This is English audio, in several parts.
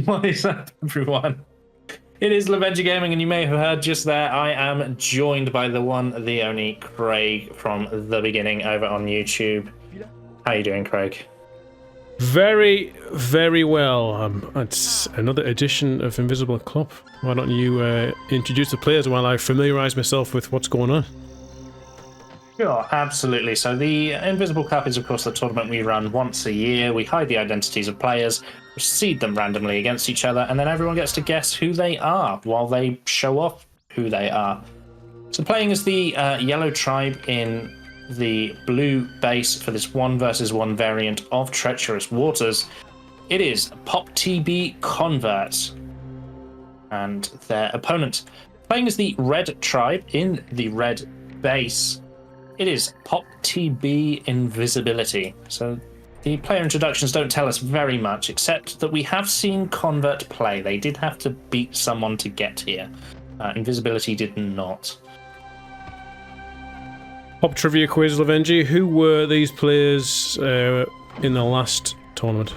What is up, everyone? It is Laventure Gaming, and you may have heard just there, I am joined by the one, the only Craig from the beginning over on YouTube. How are you doing, Craig? Very, very well. It's another edition of Invisible Club. Why don't you introduce the players while I familiarise myself with what's going on? Sure, absolutely. So the Invisible Cup is, of course, the tournament we run once a year. We hide the identities of players, seed them randomly against each other, and then everyone gets to guess who they are while they show off who they are. So playing as the yellow tribe in the blue base for this 1 versus 1 variant of Treacherous Waters, it is PopTB Convert and their opponent. Playing as the red tribe in the red base, it is PopTB Invisibility. So the player introductions don't tell us very much, except that we have seen Convert play. They did have to beat someone to get here. Invisibility did not. Pop Trivia Quiz, Lavengie. Who were these players in the last tournament?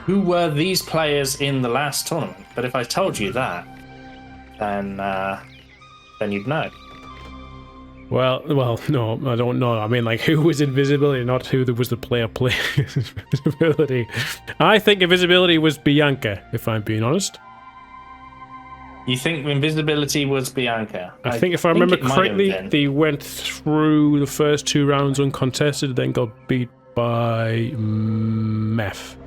Who were these players in the last tournament? But if I told you that, then you'd know. Well, no, I don't know. I mean, like, who was Invisibility, not who was the player playing Invisibility. I think Invisibility was Bianca, if I'm being honest. You think Invisibility was Bianca? I think if I remember correctly, they went through the first 2 rounds uncontested, then got beat by Meth,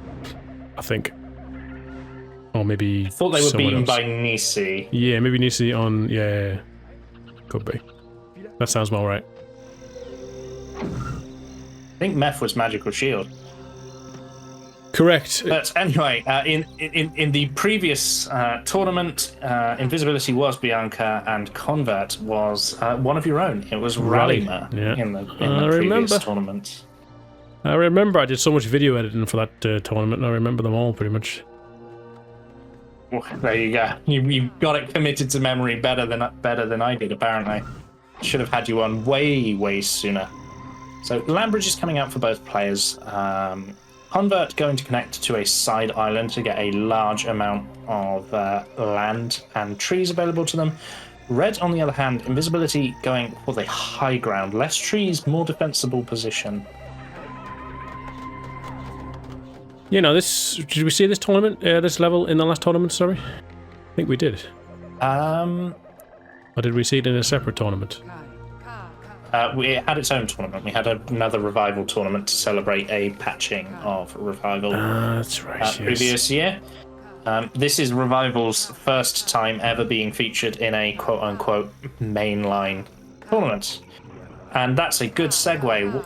I think. Or maybe I thought they were beaten else. by Nisi. Yeah, maybe Nisi on... Yeah, could be. That sounds about right. I think Meth was Magical Shield. Correct. But anyway, in the previous tournament, Invisibility was Bianca and Convert was one of your own. It was Rallymer in the previous tournament. I remember I did so much video editing for that tournament, and I remember them all pretty much. Well, there you go. You got it committed to memory better than I did, apparently. Should have had you on way sooner. So Lambridge is coming out for both players. Convert going to connect to a side island to get a large amount of land and trees available to them. Red, on the other hand, Invisibility going for the high ground. Less trees, more defensible position. You know, did we see this tournament, this level in the last tournament, sorry? I think we did. Or did we see it in a separate tournament? We had its own tournament. We had another revival tournament to celebrate a patching of revival. That's right. Yes. Previous year. This is revival's first time ever being featured in a quote-unquote mainline tournament, and that's a good segue.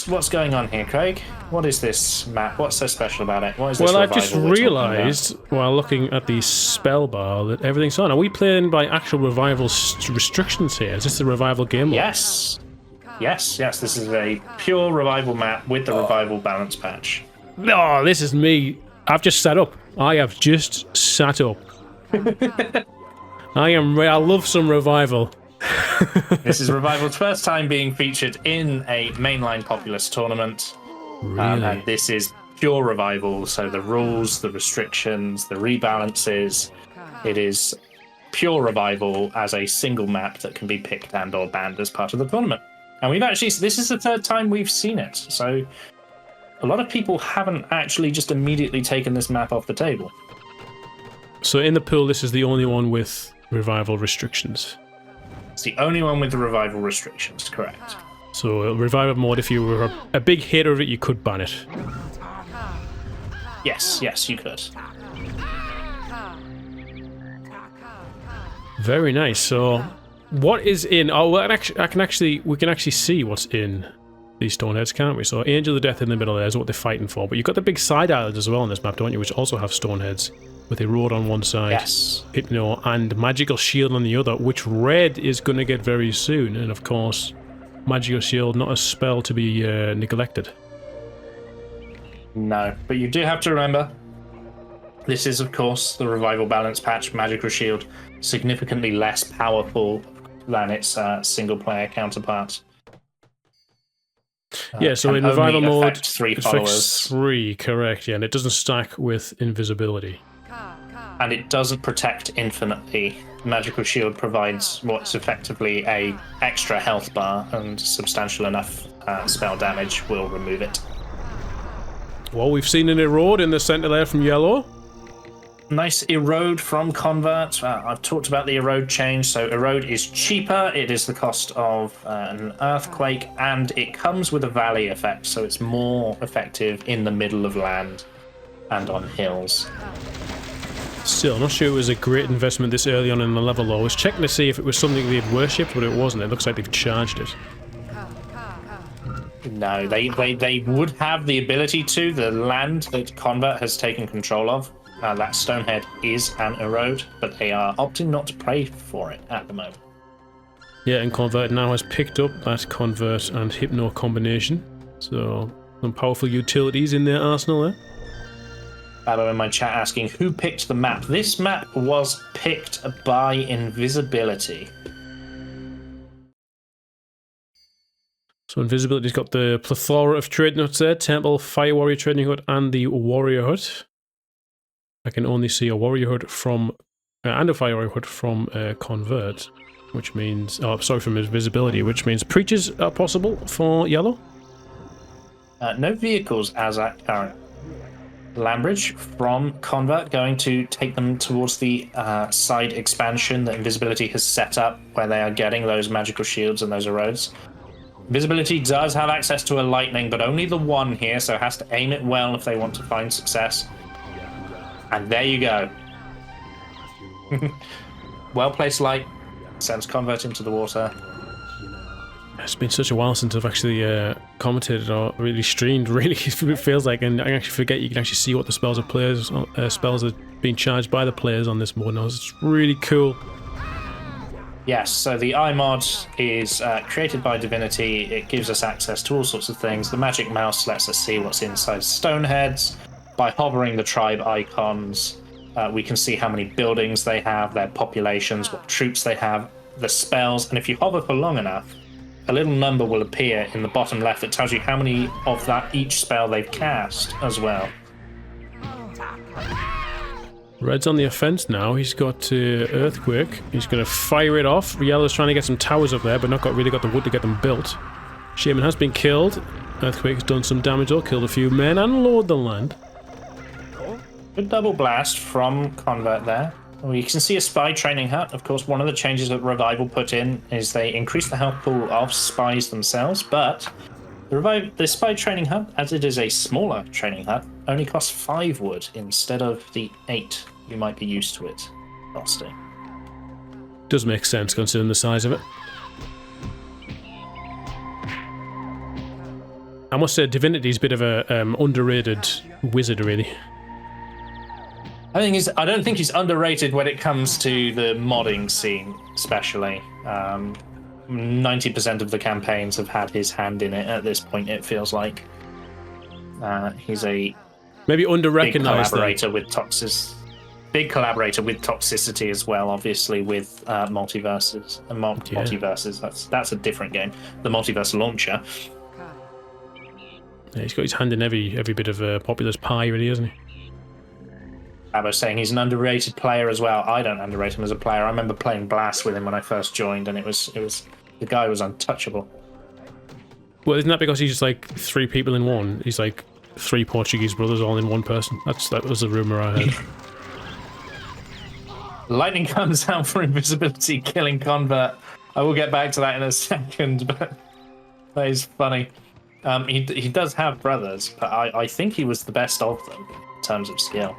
What's going on here, Craig? What is this map? What's so special about it? What is this? Well, I've just realised while looking at the spell bar that everything's on. Are we playing by actual revival restrictions here? Is this the revival game mode? Yes. This is a pure revival map with the revival balance patch. Oh, this is me. I've just sat up. I have just sat up. I love some revival. This is revival's first time being featured in a mainline Populous tournament. Really? And this is pure revival, so the rules, the restrictions, the rebalances, it is pure revival as a single map that can be picked and or banned as part of the tournament. And this is the 3rd time we've seen it, so a lot of people haven't actually just immediately taken this map off the table. So in the pool, this is the only one with revival restrictions. It's the only one with the revival restrictions, correct. So revival mode, if you were a big hater of it, you could ban it. Yes, you could. Very nice. So what is in... Oh, well, we can actually see what's in these stoneheads, can't we? So Angel of Death in the middle there is what they're fighting for. But you've got the big side islands as well on this map, don't you? Which also have stoneheads with a road on one side. Yes. Hypno and Magical Shield on the other, which Red is going to get very soon. And of course, Magical Shield, not a spell to be neglected. No, but you do have to remember, this is, of course, the revival balance patch. Magical Shield, significantly less powerful than its single-player counterpart. Yeah, so can in revival only mode, affect 3 it followers. affects 3, correct, yeah, and it doesn't stack with invisibility. And it doesn't protect infinitely. Magical Shield provides what's effectively a extra health bar, and substantial enough spell damage will remove it. Well, we've seen an erode in the center there from yellow. Nice erode from Convert. I've talked about the erode change. So erode is cheaper. It is the cost of an earthquake, and it comes with a valley effect. So it's more effective in the middle of land and on hills. Still, I'm not sure it was a great investment this early on in the level, though. I was checking to see if it was something they'd worshipped, but it wasn't. It looks like they've charged it. No, they would have the ability to. The land that Convert has taken control of, that Stonehead is an erode, but they are opting not to pray for it at the moment. Yeah, and Convert now has picked up that Convert and Hypno combination. So, some powerful utilities in their arsenal there. Babo in my chat asking, who picked the map? This map was picked by invisibility. So Invisibility's got the plethora of trading huts there. Temple, Fire Warrior Trading Hut, and the Warrior Hut. I can only see a Warrior Hut from... and a Fire Warrior Hut from Convert, which means... oh, sorry, from Invisibility, which means Preachers are possible for yellow. No vehicles as at current. Lambridge from Convert going to take them towards the side expansion that Invisibility has set up, where they are getting those magical shields and those erodes. Invisibility does have access to a lightning, but only the one here, so has to aim it well if they want to find success. And there you go. Well-placed light sends Convert into the water. It's been such a while since I've actually commentated or really streamed. Really, it feels like, and I actually forget you can actually see what the spells of players, spells are being charged by the players on this mode now. It's really cool. Yes, so the iMod is created by Divinity. It gives us access to all sorts of things. The magic mouse lets us see what's inside Stoneheads. By hovering the tribe icons, we can see how many buildings they have, their populations, what troops they have, the spells, and if you hover for long enough, a little number will appear in the bottom left that tells you how many of that each spell they've cast as well. Red's on the offense now. He's got Earthquake. He's going to fire it off. Yellow's trying to get some towers up there, but not really got the wood to get them built. Shaman has been killed. Earthquake has done some damage, though, killed a few men and lowered the land. Good double blast from Convert there. Well, you can see a spy training hut. Of course, one of the changes that Revival put in is they increased the health pool of spies themselves, but the spy training hut, as it is a smaller training hut, only costs 5 wood instead of the 8 you might be used to it costing. Does make sense considering the size of it. I must say, Divinity's a bit of a underrated wizard, really. I don't think he's underrated when it comes to the modding scene, especially. 90% of the campaigns have had his hand in it at this point, it feels like. He's a maybe under-recognized big collaborator with toxicity as well, obviously, with multiverses. Multiverses, that's a different game. The Multiverse Launcher. Yeah, he's got his hand in every bit of Populous pie, really, hasn't he? I was saying he's an underrated player as well. I don't underrate him as a player. I remember playing Blast with him when I first joined, and it was the guy was untouchable. Well, isn't that because he's just like 3 people in one? He's like 3 Portuguese brothers all in one person. That was the rumor I heard. Lightning comes out for Invisibility, killing Convert. I will get back to that in a second, but that is funny. He does have brothers, but I think he was the best of them in terms of skill.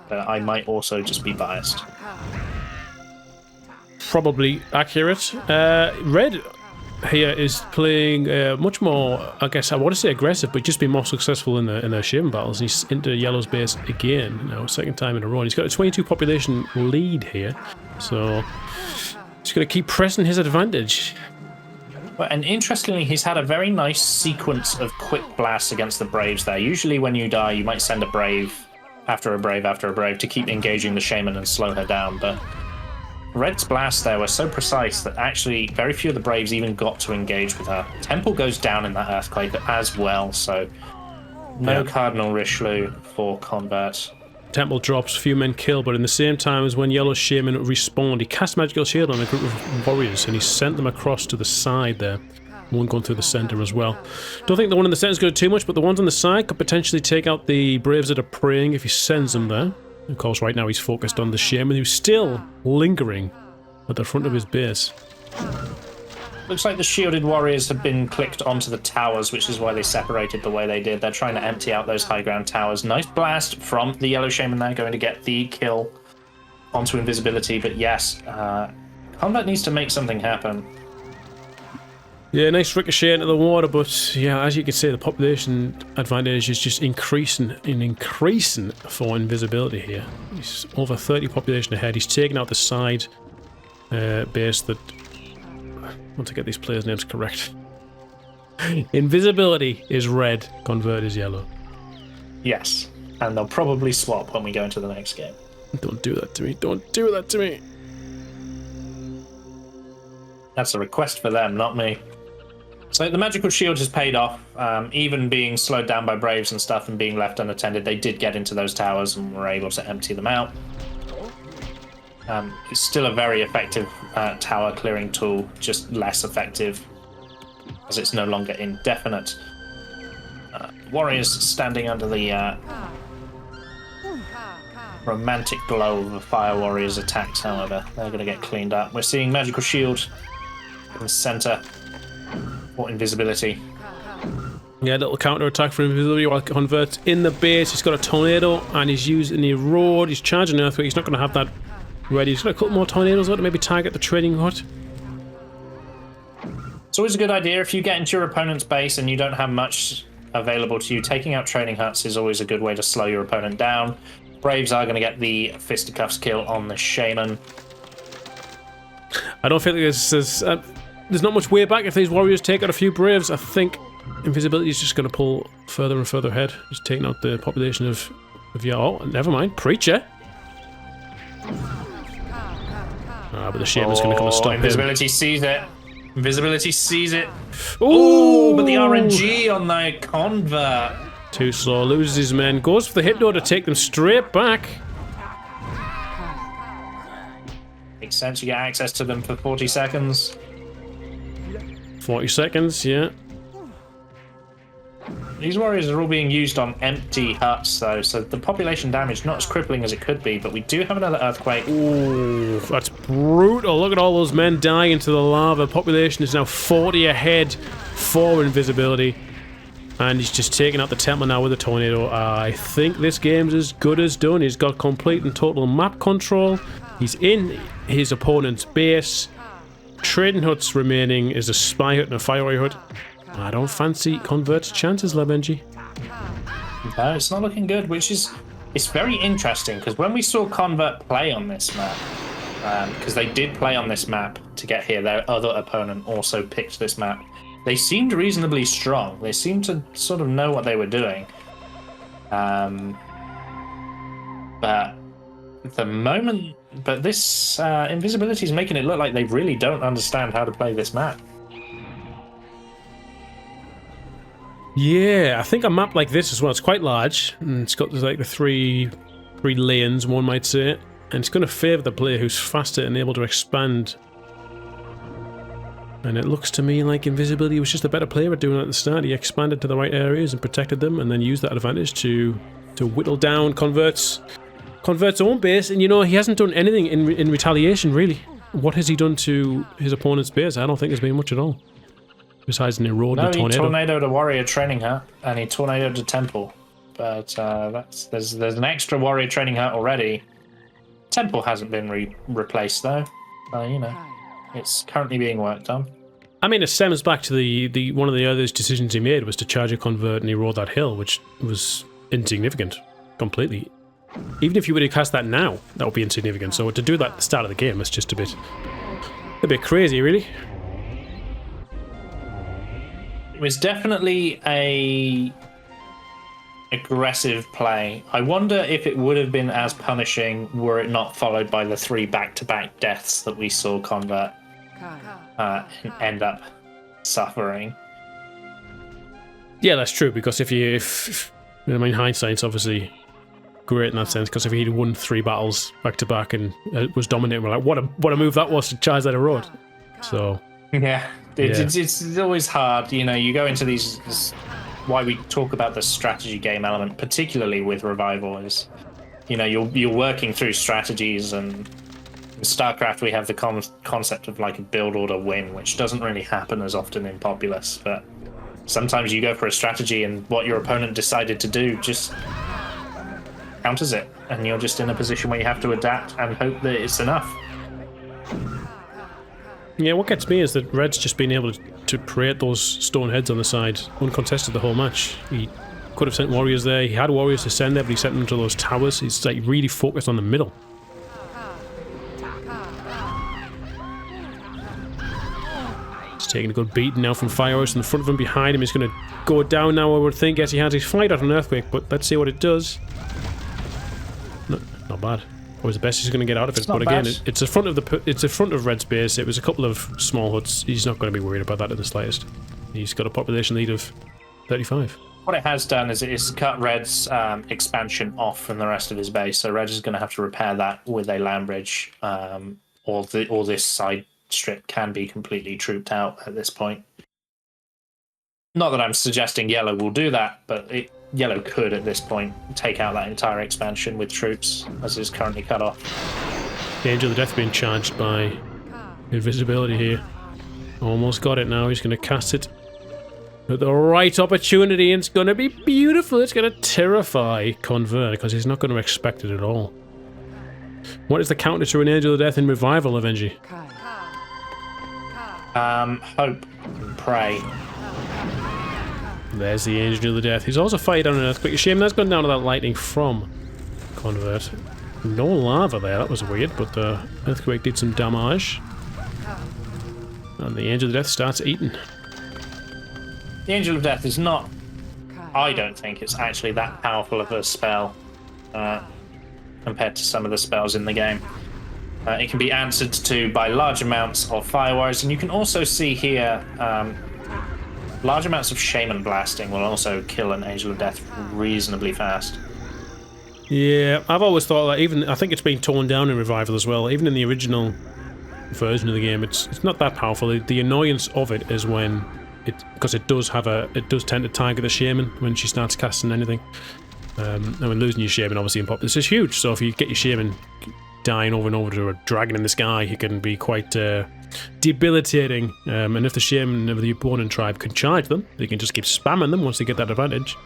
But I might also just be biased. Probably accurate. Red here is playing much more, I guess I want to say aggressive, but just been more successful in their Shaman battles. He's into Yellow's base again now, 2nd time in a row. And he's got a 22 population lead here, so he's going to keep pressing his advantage. Well, and interestingly, he's had a very nice sequence of quick blasts against the Braves there. Usually when you die, you might send a Brave after a Brave after a Brave to keep engaging the Shaman and slow her down, but Red's blasts there were so precise that actually very few of the Braves even got to engage with her. Temple goes down in that Earthquake as well, so no Cardinal Richelieu for Convert. Temple drops, few men killed, but in the same time as when Yellow Shaman respawned, he cast Magical Shield on a group of warriors and he sent them across to the side there. One going through the centre as well. Don't think the one in the centre is going to do too much, but the ones on the side could potentially take out the Braves that are praying if he sends them there. Of course, right now he's focused on the Shaman, who's still lingering at the front of his base. Looks like the shielded warriors have been clicked onto the towers, which is why they separated the way they did. They're trying to empty out those high ground towers. Nice blast from the Yellow Shaman there, going to get the kill onto invisibility. But yes, Combat needs to make something happen. Yeah, nice ricochet into the water, but yeah, as you can see, the population advantage is just increasing and increasing for invisibility here. He's over 30 population ahead. He's taking out the side base that... I want to get these players' names correct. Invisibility is red, Convert is yellow. Yes, and they'll probably swap when we go into the next game. Don't do that to me. Don't do that to me. That's a request for them, not me. So the magical shield has paid off. Even being slowed down by Braves and stuff and being left unattended, they did get into those towers and were able to empty them out. It's still a very effective tower clearing tool, just less effective as it's no longer indefinite. Warriors standing under the romantic glow of the Fire Warriors' attacks, however. They're going to get cleaned up. We're seeing magical shield in the centre for invisibility. Yeah, a little counter attack for invisibility while Convert's in the base. He's got a tornado and he's using the road. He's charging Earthquake. He's not going to have that ready. He's got a couple more tornadoes out to maybe target the trading hut. It's always a good idea if you get into your opponent's base and you don't have much available to you. Taking out trading huts is always a good way to slow your opponent down. Braves are going to get the fisticuffs kill on the Shaman. I don't feel like there's not much way back if these warriors take out a few Braves. I think invisibility is just going to pull further and further ahead. Just taking out the population of oh, never mind. Preacher. But the Shaman's going to come and stop invisibility sees it. Invisibility sees it. Ooh, but the RNG on the Convert. Too slow, loses his men, goes for the Hypno to take them straight back. Makes sense, you get access to them for 40 seconds. 40 seconds, yeah. These warriors are all being used on empty huts, though, so the population damage not as crippling as it could be, but we do have another Earthquake. Ooh, that's brutal. Look at all those men dying into the lava. Population is now 40 ahead for invisibility. And he's just taking out the temple now with a tornado. I think this game's as good as done. He's got complete and total map control. He's in his opponent's base. Trading huts remaining is a spy hut and a fire warrior hut. I don't fancy Convert's chances, Labenji. No, it's not looking good, which is... It's very interesting, because when we saw Convert play on this map, because they did play on this map to get here, their other opponent also picked this map. They seemed reasonably strong. They seemed to sort of know what they were doing. But the moment... But this invisibility is making it look like they really don't understand how to play this map. Yeah, I think a map like this as well, it's quite large. And it's got like the three lanes, one might say. And it's going to favour the player who's faster and able to expand. And it looks to me like invisibility was just a better player at doing it at the start. He expanded to the right areas and protected them, and then used that advantage to whittle down Convert's own base. And you know, he hasn't done anything in retaliation, really. What has he done to his opponent's base? I don't think there's been much at all. Besides an erode and a tornado. He tornadoed a warrior training hut, and he tornadoed a temple. But there's an extra warrior training hut already. Temple hasn't been replaced though. You know, it's currently being worked on. I mean, it stems back to the one of the other decisions he made was to charge a Convert and erode that hill, which was insignificant, completely. Even if you were to cast that now, that would be insignificant. So to do that at the start of the game is just a bit crazy, really. It was definitely a aggressive play. I wonder if it would have been as punishing were it not followed by the 3 back-to-back deaths that we saw Convert end up suffering. Yeah, that's true, because if I mean, hindsight's obviously great in that sense, because if he'd won 3 battles back-to-back and was dominating, we're like, what a move that was to charge that road. So... Yeah, it's always hard. You know, you go into these... Why we talk about the strategy game element, particularly with Revival, is, you know, you're working through strategies, and in StarCraft we have the concept of like a build order win, which doesn't really happen as often in Populous, but sometimes you go for a strategy and what your opponent decided to do just counters it, and you're just in a position where you have to adapt and hope that it's enough. Yeah, what gets me is that Red's just been able to create those stone heads on the side uncontested the whole match. He could have sent warriors there. He had warriors to send there, but he sent them to those towers. He's like really focused on the middle. He's taking a good beating now from Firehouse in front of him, behind him. He's going to go down now, I would think. Yes, he has his fight out an earthquake, but let's see what it does. No, not bad. Or the best he's going to get out of it, but again, it's the front of Red's base. It was a couple of small huts. He's not going to be worried about that in the slightest. He's got a population lead of 35. What it has done is it's cut Red's expansion off from the rest of his base, so Red is going to have to repair that with a land bridge, or this side strip can be completely trooped out at this point. Not that I'm suggesting Yellow will do that, but Yellow could at this point take out that entire expansion with troops, as is currently cut off. The Angel of Death being charged by invisibility here. Almost got it now. He's going to cast it at the right opportunity, and it's going to be beautiful. It's going to terrify Convert, because he's not going to expect it at all. What is the counter to an Angel of Death in Revival, Avengi? Hope and pray. There's the Angel of Death. He's also fired on an earthquake. Shame that's gone down to that lightning from Convert. No lava there. That was weird, but the earthquake did some damage. And the Angel of Death starts eating. The Angel of Death is not... I don't think it's actually that powerful of a spell compared to some of the spells in the game. It can be answered to by large amounts of firewires, and you can also see here... large amounts of Shaman blasting will also kill an Angel of Death reasonably fast. Yeah, I've always thought that. Even I think it's been torn down in Revival as well. Even in the original version of the game, it's not that powerful. The annoyance of it is when because it does tend to target the Shaman when she starts casting anything. And when losing your Shaman, obviously in Pop, this is huge. So if you get your Shaman dying over and over to a dragon in the sky, it can be quite debilitating. And if the Shaman of the opponent tribe can charge them, they can just keep spamming them once they get that advantage.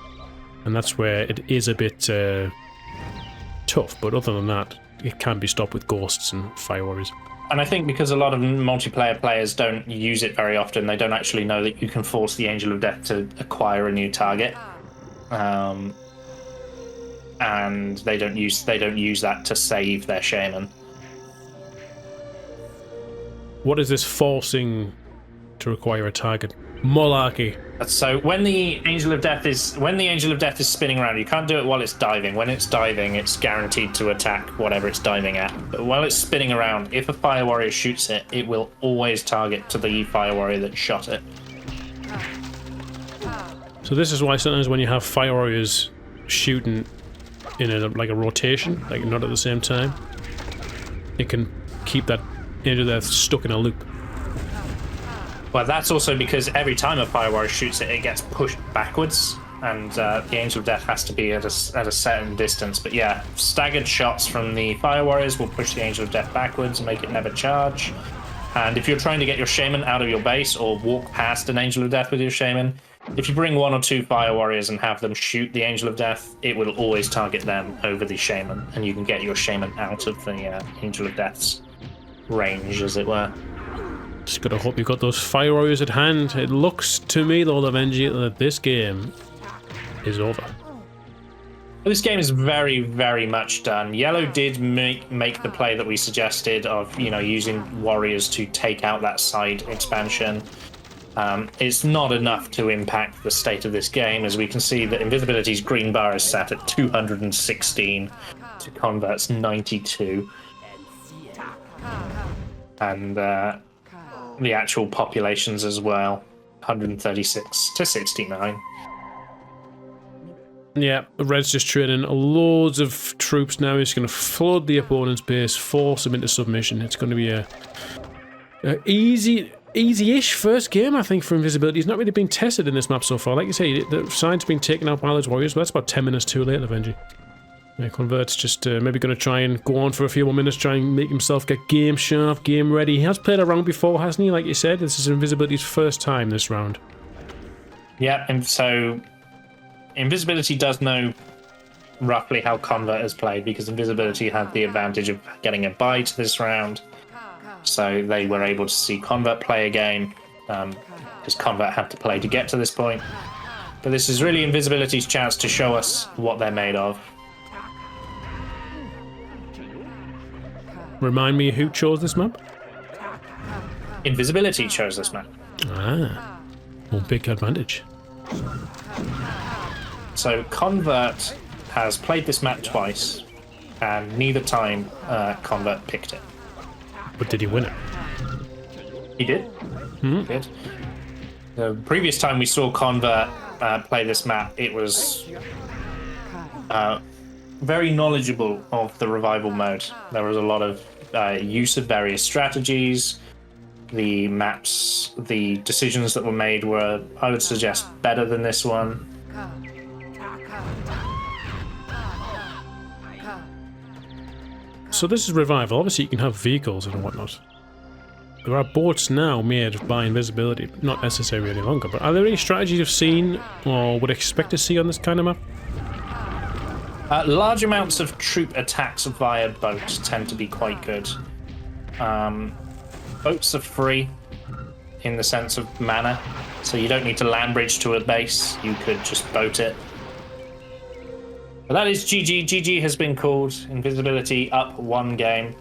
And that's where it is a bit tough. But other than that, it can be stopped with ghosts and fire warriors. And I think because a lot of multiplayer players don't use it very often, they don't actually know that you can force the Angel of Death to acquire a new target. And they don't use that to save their Shaman. What is this forcing to require a target? Malarkey. So when the Angel of Death is spinning around, you can't do it while it's diving. When it's diving, it's guaranteed to attack whatever it's diving at. But while it's spinning around, if a Fire Warrior shoots it, it will always target to the Fire Warrior that shot it. So this is why sometimes when you have Fire Warriors shooting in a rotation, like not at the same time, it can keep that Angel of Death stuck in a loop. Well, that's also because every time a Fire Warrior shoots it, it gets pushed backwards, and the Angel of Death has to be at a certain distance. But yeah, staggered shots from the Fire Warriors will push the Angel of Death backwards and make it never charge. And if you're trying to get your Shaman out of your base or walk past an Angel of Death with your Shaman, if you bring 1 or 2 Fire Warriors and have them shoot the Angel of Death, it will always target them over the Shaman, and you can get your Shaman out of the Angel of Death's range, as it were. Just gotta hope you've got those Fire Warriors at hand. It looks to me, though, Avengi, that this game is over. This game is very, very much done. Yellow did make the play that we suggested of, using warriors to take out that side expansion. It's not enough to impact the state of this game, as we can see that Invisibility's green bar is sat at 216 to Convert's 92. And the actual populations as well, 136 to 69. Yeah, Red's just training loads of troops now. He's going to flood the opponent's base, force them into submission. It's going to be a easy-ish first game, I think, for Invisibility. He's not really been tested in this map so far. Like you say, the side's been taken out by those warriors, but that's about 10 minutes too late, Avenger. Yeah, Convert's just maybe going to try and go on for a few more minutes, try and make himself get game sharp, game ready. He has played around before, hasn't he? Like you said, this is Invisibility's first time this round. Yeah, and so Invisibility does know roughly how Convert has played, because Invisibility had the advantage of getting a bye to this round. So they were able to see Convert play a game, because Convert had to play to get to this point. But this is really Invisibility's chance to show us what they're made of. Remind me who chose this map? Invisibility chose this map. Ah, well, big advantage. So Convert has played this map twice, and neither time Convert picked it. But did he win it? He did. Hmm? He did. The previous time we saw Convert play this map, it was very knowledgeable of the revival mode. There was a lot of use of various strategies. The maps, the decisions that were made were, I would suggest, better than this one. So this is revival. Obviously you can have vehicles and whatnot. There are boats now made by Invisibility, not necessarily any longer, but are there any strategies you've seen or would expect to see on this kind of map? Large amounts of troop attacks via boat tend to be quite good. Boats are free in the sense of mana, so you don't need to land bridge to a base, you could just boat it. But that is GG. GG has been called. Invisibility up one game.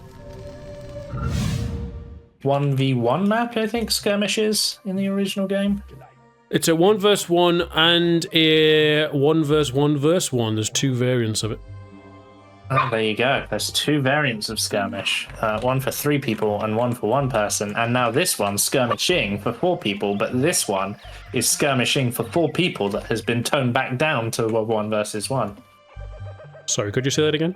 1v1 map, I think, skirmishes in the original game. It's a 1 vs 1 and a 1 vs 1 vs 1. There's two variants of it. Oh, there you go. There's two variants of skirmish. One for 3 people and one for 1 person. And now this one's skirmishing for 4 people, but this one is skirmishing for 4 people that has been toned back down to a 1 versus 1. Sorry, could you say that again?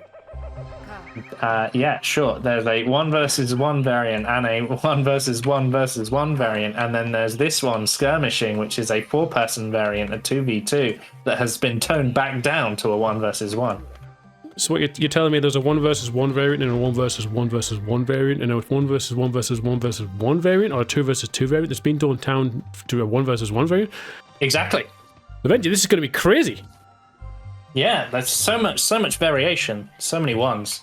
Yeah, sure. There's a 1 versus 1 variant and a 1 versus 1 versus 1 variant, and then there's this one, skirmishing, which is a 4-person variant, a 2v2, that has been toned back down to a 1 versus 1. So what you're telling me there's a 1 versus 1 variant and a 1 versus 1 versus 1 variant and a 1 versus 1 versus 1 versus 1 variant, or a 2 versus 2 variant that's been toned down to a 1 versus 1 variant? Exactly. Eventually, this is going to be crazy. Yeah, there's so much variation, so many ones.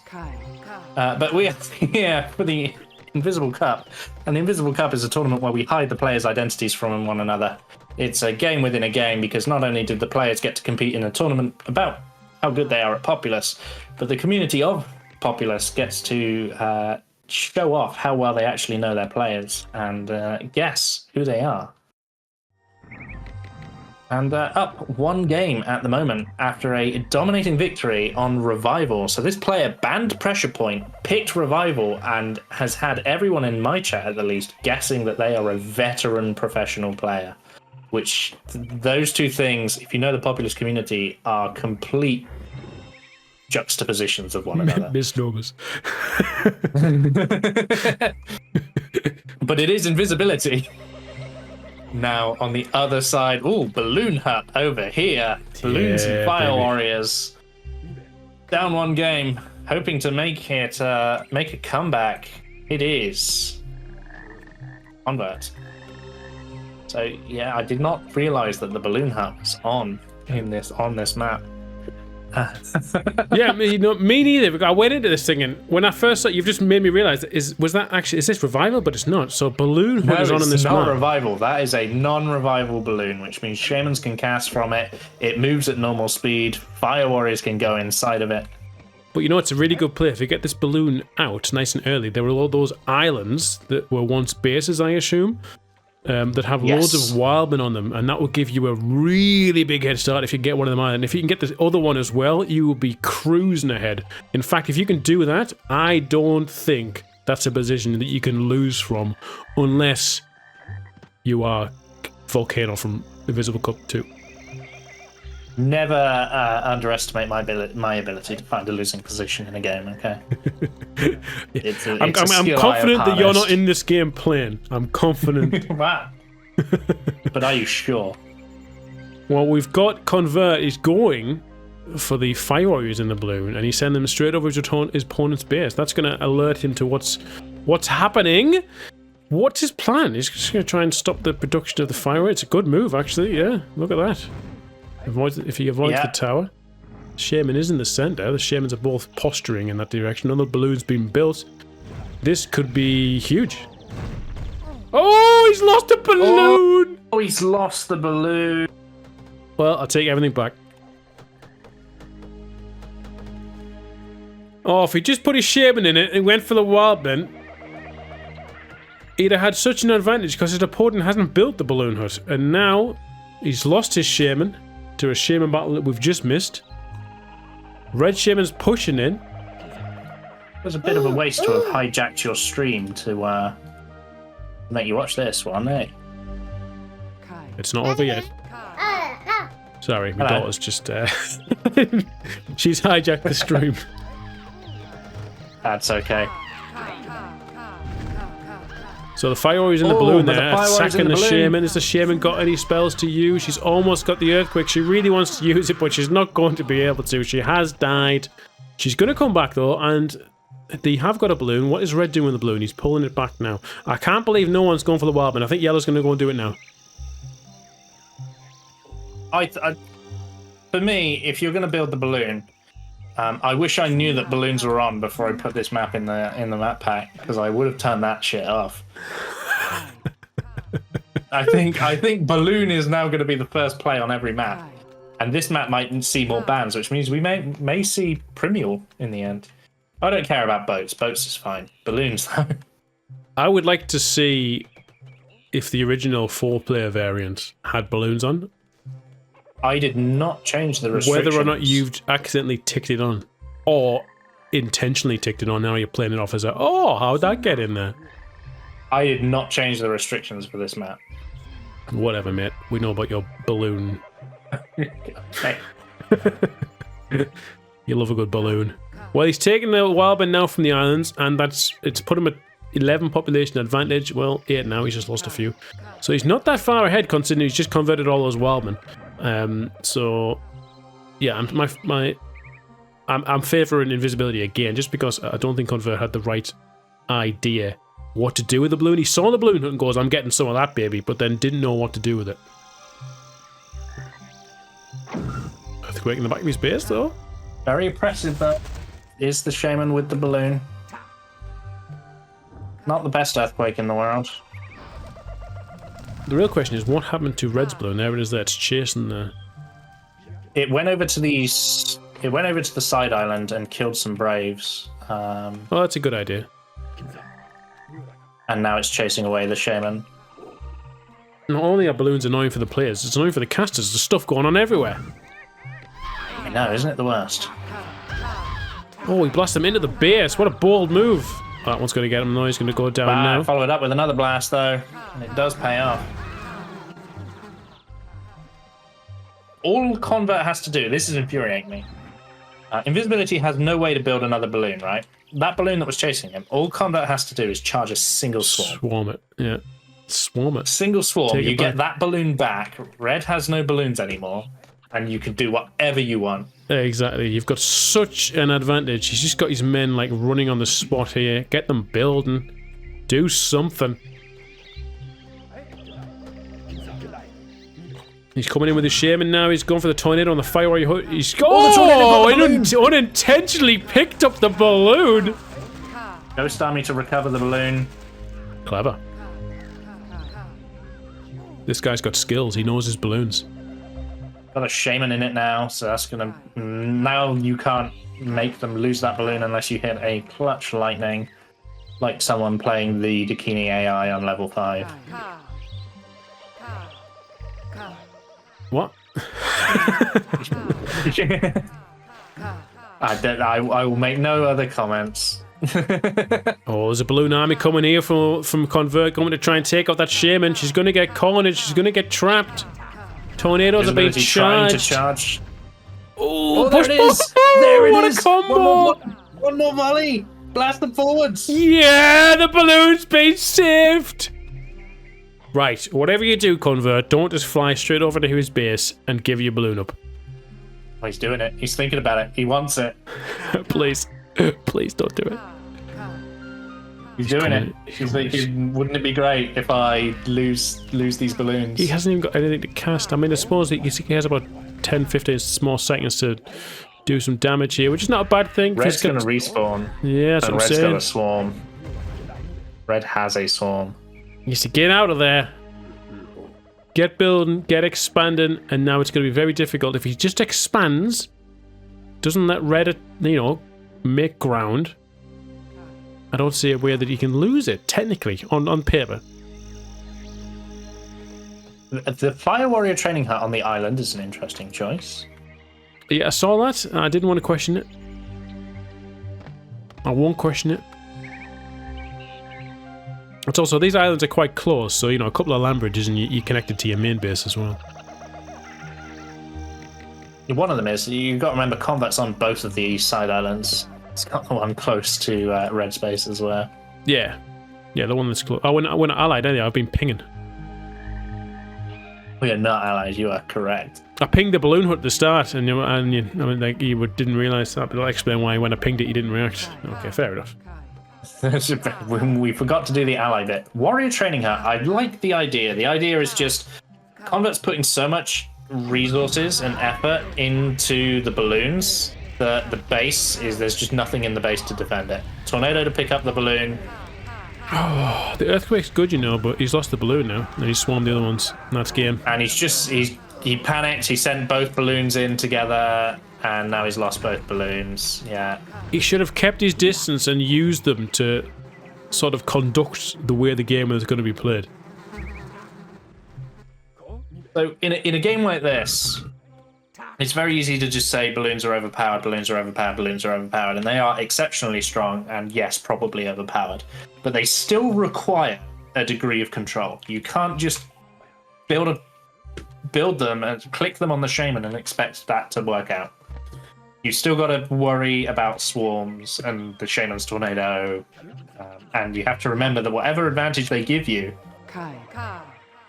But we are here for the Invisible Cup, and the Invisible Cup is a tournament where we hide the players' identities from one another. It's a game within a game, because not only did the players get to compete in a tournament about how good they are at Populous, but the community of Populous gets to show off how well they actually know their players and guess who they are. And up one game at the moment after a dominating victory on Revival. So this player banned Pressure Point, picked Revival, and has had everyone in my chat at the least guessing that they are a veteran professional player. Which, those two things, if you know the Populous community, are complete juxtapositions of one another. Misnomers. But it is Invisibility. Now, on the other side, Balloon Hut over here. Balloons and Fire Warriors. Down one game, hoping to make a comeback. It is Convert. So, yeah, I did not realize that the Balloon Hut was on this map. Yeah, me neither. I went into this thing, and when I first saw it, you've just made me realize, is this Revival? But it's not. So Balloon Hut is on in this map. No, it's not Revival. That is a non-revival balloon, which means Shamans can cast from it. It moves at normal speed. Fire Warriors can go inside of it. But you know, it's a really good play. If you get this balloon out nice and early, there were all those islands that were once bases, I assume. that have loads of wildmen on them, and that will give you a really big head start if you get one of them on. And if you can get the other one as well, you will be cruising ahead. In fact, if you can do that, I don't think that's a position that you can lose from unless you are Volcano from Invisible Cup 2. Never underestimate my ability to find a losing position in a game, okay? I'm confident that you're not in this game playing. I'm confident. Wow. But are you sure? Well, we've got Convert is going for the Fire Warriors in the balloon, and he's sending them straight over his opponent's base. That's going to alert him to what's happening. What's his plan? He's just going to try and stop the production of the Fire Warrior. It's a good move, actually, yeah. Look at that. If he avoids the tower. Shaman is in the center. The Shamans are both posturing in that direction. Another balloon's been built. This could be huge. Oh, he's lost a balloon! Oh, he's lost the balloon. Well, I'll take everything back. Oh, if he just put his Shaman in it and went for the Wildman, he'd have had such an advantage because his opponent hasn't built the balloon hut. And now he's lost his Shaman to a Shaman battle that we've just missed. Red Shaman's pushing in. It was a bit of a waste to have hijacked your stream to make you watch this one, eh? It's not over yet. Sorry, my daughter's just... she's hijacked the stream. That's okay. So the Fire Warrior's in the balloon there, attacking the Shaman. Has the Shaman got any spells to use? She's almost got the Earthquake. She really wants to use it, but she's not going to be able to. She has died. She's going to come back, though, and they have got a balloon. What is Red doing with the balloon? He's pulling it back now. I can't believe no one's going for the Wildman. I think Yellow's going to go and do it now. For me, if you're going to build the balloon, I wish I knew that balloons were on before I put this map in the map pack, because I would have turned that shit off. I think balloon is now going to be the first play on every map, and this map might see more bans, which means we may see Primule in the end. I don't care about boats. Boats is fine. Balloons, though. I would like to see if the original 4-player variant had balloons on. I did not change the restrictions. Whether or not you've accidentally ticked it on, or intentionally ticked it on, now you're playing it off as a, oh, how'd that get in there? I did not change the restrictions for this map. Whatever, mate. We know about your balloon. Hey. You love a good balloon. Well, he's taking the Wildman now from the islands, and it's put him at 11 population advantage. Well, 8 now, he's just lost a few. So he's not that far ahead, considering he's just converted all those Wildmen. So yeah, I'm favouring invisibility again, just because I don't think Convert had the right idea what to do with the balloon. He saw the balloon and goes, I'm getting some of that, baby, but then didn't know what to do with it. Earthquake in the back of his base, though. Very impressive, though. Is the Shaman with the balloon. Not the best earthquake in the world. The real question is, what happened to Red's balloon? There it is. There, it's chasing the. It went over to the. It went over to the side island and killed some Braves. Oh, that's a good idea. And now it's chasing away the Shaman. Not only are balloons annoying for the players, it's annoying for the casters. There's stuff going on everywhere. I know, isn't it the worst? Oh, he blasted him into the base. What a bold move. That one's going to get him. No, he's going to go down now. Follow it up with another blast, though. And it does pay off. All Convert has to do, this is infuriating me. Invisibility has no way to build another balloon, right? That balloon that was chasing him, all Convert has to do is charge a single swarm. Swarm it, yeah. Swarm it. Single swarm, you get that balloon back. Red has no balloons anymore, and you can do whatever you want. Exactly. You've got such an advantage. He's just got his men like running on the spot here. Get them building. Do something. He's coming in with his Shaman now. He's going for the tornado on the Fire Warrior. He's unintentionally picked up the balloon. Ghost Army to recover the balloon. Clever. This guy's got skills. He knows his balloons. Got a Shaman in it now, so that's gonna. Now you can't make them lose that balloon unless you hit a clutch lightning, like someone playing the Dakini AI on level 5. What? I will make no other comments. Oh, there's a balloon army coming here from Convert, coming to try and take out that shaman. She's going to get cornered. She's going to get trapped. Tornadoes are being Trying to charged. charge. Oh, there it is! There it what is! a combo! One more volley! Blast them forwards! Yeah, the balloon's been saved! Right, whatever you do, Convert, don't just fly straight over to his base and give your balloon up. Oh, he's doing it. He's thinking about it. He wants it. Please. Please don't do it. He's doing it. He's like, wouldn't it be great if I lose these balloons? He hasn't even got anything to cast. I mean, I suppose he has about 10-15 more seconds to do some damage here, which is not a bad thing. Red's going to respawn. Yeah, that's and what I'm Red's saying. got a swarm. Red has a swarm. He needs to get out of there. Get building, get expanding, and now it's going to be very difficult. If he just expands, doesn't let Red, make ground, I don't see a way that he can lose it, technically, on paper. The Fire Warrior training hut on the island is an interesting choice. Yeah, I saw that. I didn't want to question it. I won't question it. It's also, these islands are quite close, so, a couple of land bridges and you're connected to your main base as well. One of them is, you've got to remember, combat's on both of the east side islands. It's got the one close to Red Space as well. Yeah. Yeah, the one that's close. Oh, we're not allied, anyway. I've been pinging. We are not allies, you are correct. I pinged the balloon hut at the start, and you didn't realise that, but I'll explain why when I pinged it, you didn't react. Okay, fair enough. We forgot to do the ally bit. Warrior training hut, I like the idea. The idea is just, combat's putting so much resources and effort into the balloons that the base is, there's just nothing in the base to defend it. Tornado to pick up the balloon. Oh, the earthquake's good, but he's lost the balloon now, and he's swarmed the other ones, and that's game. And he panicked, he sent both balloons in together, and now he's lost both balloons. Yeah. He should have kept his distance and used them to sort of conduct the way the game is going to be played. So in a game like this, it's very easy to just say balloons are overpowered, balloons are overpowered, balloons are overpowered, and they are exceptionally strong, and yes, probably overpowered. But they still require a degree of control. You can't just build them and click them on the shaman and expect that to work out. You still got to worry about swarms and the shaman's tornado, and you have to remember that whatever advantage they give you,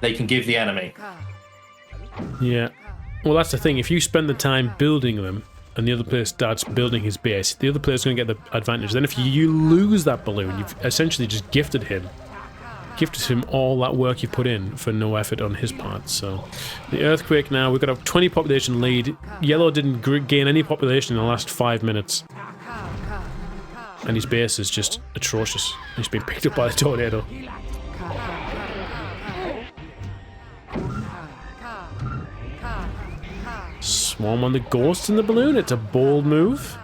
they can give the enemy. Yeah. Well, that's the thing. If you spend the time building them, and the other player starts building his base, the other player's going to get the advantage. Then if you lose that balloon, you've essentially just gifted him all that work you put in for no effort on his part. So the earthquake now, we've got a 20 population lead. Yellow didn't gain any population in the last 5 minutes. And his base is just atrocious. He's been picked up by the tornado. Swarm on the ghost in the balloon. It's a bold move.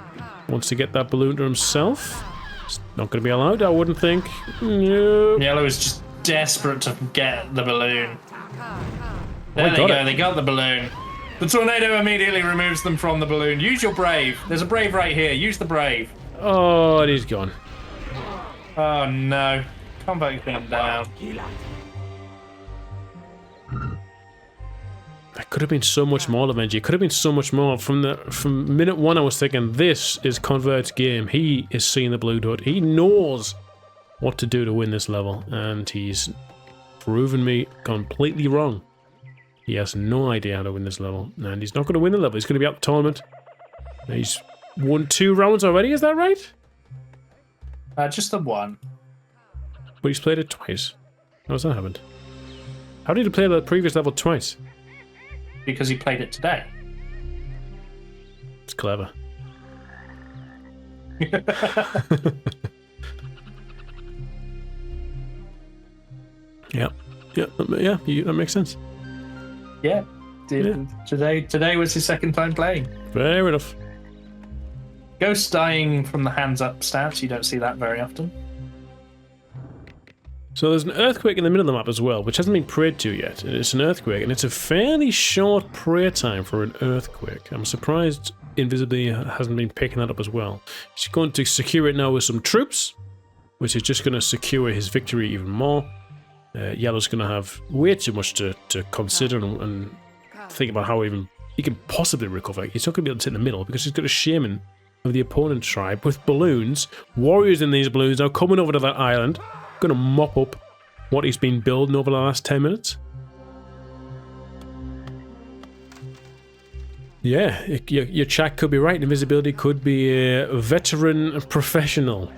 Wants to get that balloon to himself. It's not going to be allowed, I wouldn't think. No. Yellow is just desperate to get the balloon. There they go, they got the balloon. The tornado immediately removes them from the balloon. Use your brave. There's a brave right here. Use the brave. Oh, and he's gone. Oh no. Combat's been down. That could have been so much more, Avenger. It could have been so much more. From minute one, I was thinking, this is Convert's game. He is seeing the blue dot. He knows what to do to win this level, and he's proven me completely wrong. He has no idea how to win this level, and he's not going to win the level. He's going to be out the tournament. He's won 2 rounds already, is that right? Just the one. But he's played it twice. How's that happened? How did he play the previous level twice? Because he played it today. It's clever. Yeah, that makes sense. Yeah. Today was his second time playing. Fair enough. Ghost dying from the hands up stance, you don't see that very often. So there's an earthquake in the middle of the map as well, which hasn't been prayed to yet. It's an earthquake, and it's a fairly short prayer time for an earthquake. I'm surprised Invisibility hasn't been picking that up as well. She's going to secure it now with some troops, which is just going to secure his victory even more. Yellow's going to have way too much to consider and think about how even he can possibly recover. He's not going to be able to sit in the middle because he's got a shaman of the opponent tribe with balloons. Warriors in these balloons now coming over to that island. Going to mop up what he's been building over the last 10 minutes. Yeah, your chat could be right. Invisibility could be a veteran professional.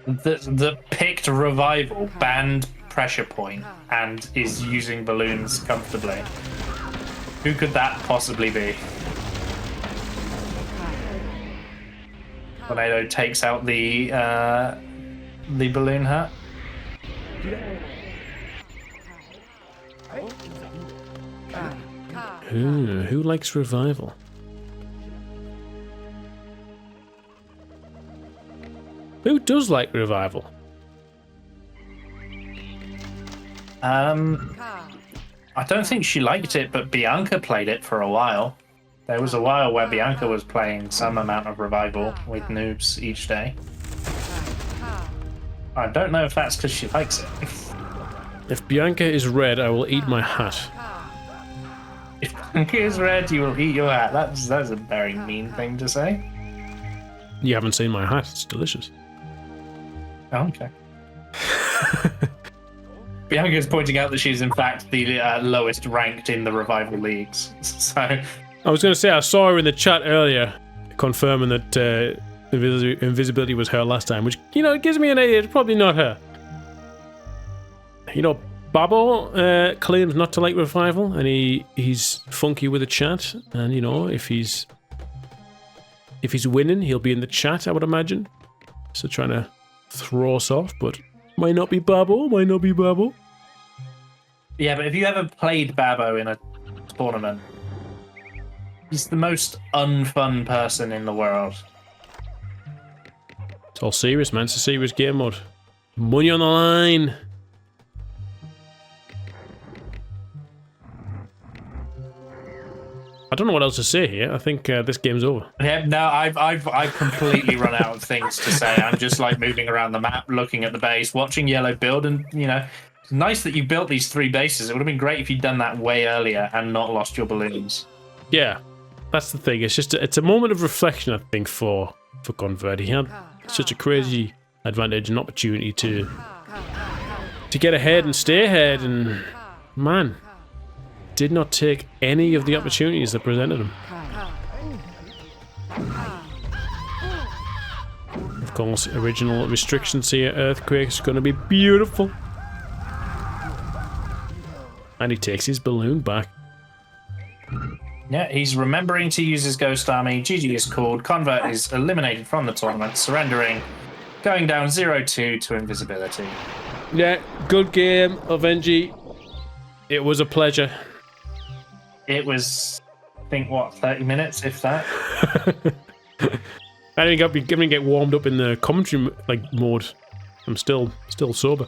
The picked revival banned pressure point and is using balloons comfortably. Who could that possibly be? Tornado takes out the balloon hat. Who likes revival? Who does like revival? I don't think she liked it, but Bianca played it for a while. There was a while where Bianca was playing some amount of revival with noobs each day. I don't know if that's because she likes it. If Bianca is red, I will eat my hat. If Bianca is red, you will eat your hat. That's a very mean thing to say. You haven't seen my hat. It's delicious. Oh, okay. Bianca is pointing out that she's in fact the lowest ranked in the revival leagues. So I was going to say, I saw her in the chat earlier confirming that invisibility was her last time, which, you know, it gives me an idea. It's probably not her. You know, Babbo claims not to like revival, and he's funky with the chat. And, you know, if he's winning, he'll be in the chat, I would imagine. So trying to throw us off, but might not be Babbo, might not be Babbo. Yeah, but if you ever played Babbo in a tournament, he's the most unfun person in the world. It's all serious, man. It's a serious game mode. Money on the line. I don't know what else to say here. I think this game's over. Yeah, no, I've completely run out of things to say. I'm just like moving around the map, looking at the base, watching Yellow build, and you know, it's nice that you built these 3 bases. It would have been great if you'd done that way earlier and not lost your balloons. Yeah, that's the thing. It's just it's a moment of reflection, I think, for Convert. He had such a crazy advantage and opportunity to get ahead and stay ahead, and man, did not take any of the opportunities that presented him. Of course, original restrictions here. Earthquake's going to be beautiful. And he takes his balloon back. Yeah, he's remembering to use his Ghost Army. GG is called. Convert is eliminated from the tournament, surrendering, going down 0-2 to invisibility. Yeah, good game, Avengi. It was a pleasure. It was, I think, what, 30 minutes, if that? I didn't get warmed up in the commentary mode. I'm still sober.